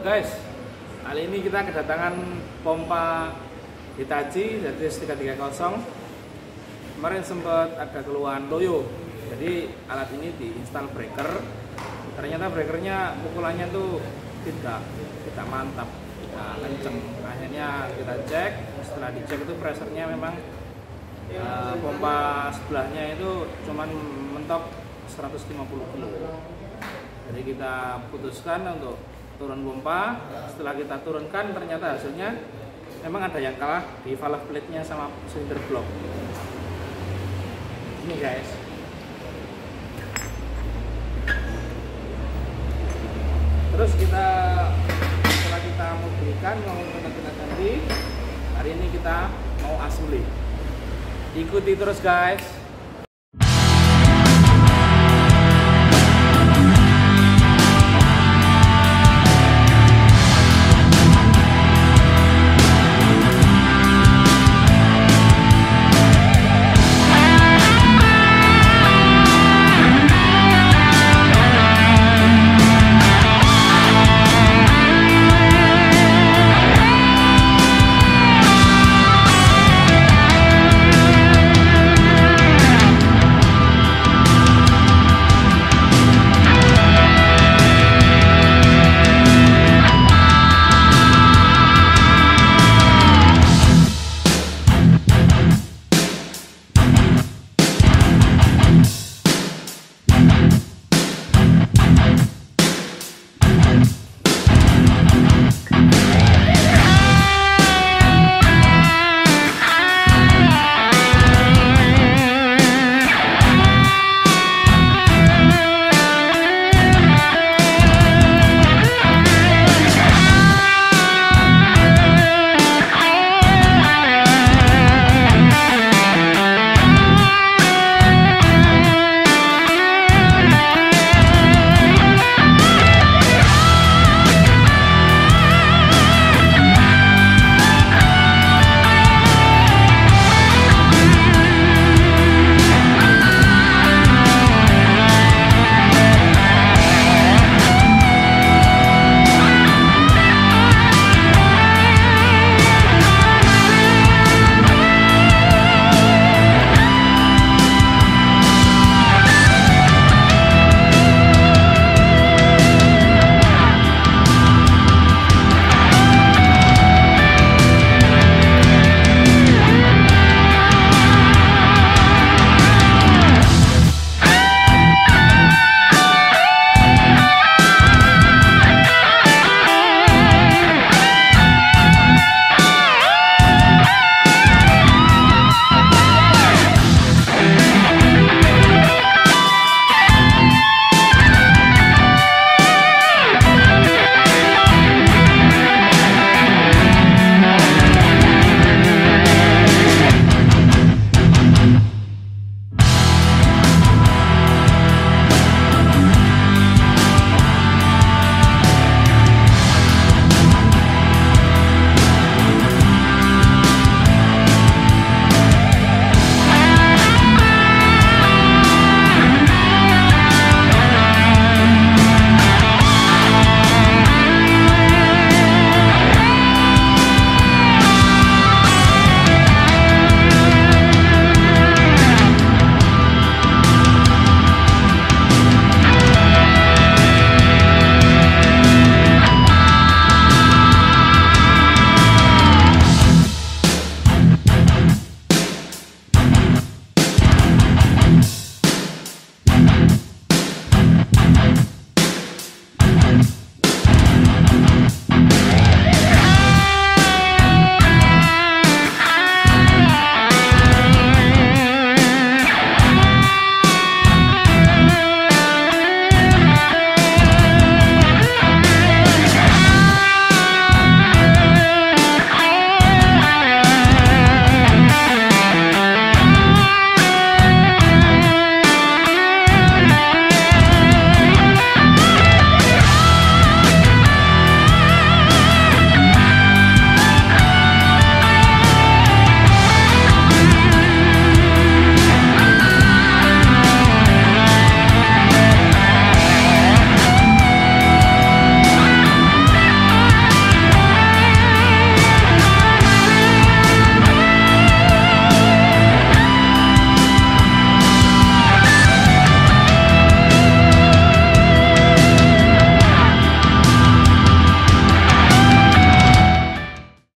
guys, kali ini kita kedatangan pompa Hitachi ZS330. Kemarin sempat ada keluhan loyo, jadi alat ini diinstal breaker. Ternyata breakernya pukulannya tuh tidak mantap, kenceng. Akhirnya kita cek, setelah dicek itu pressernya memang pompa sebelahnya itu cuman mentok 150 kilo. Jadi kita putuskan untuk turun pompa. Setelah kita turunkan, ternyata hasilnya memang ada yang kalah di valve plate-nya sama silinder block. Ini guys. Terus setelah kita mau berikan, mau kita ganti, hari ini kita mau assembly. Ikuti terus guys.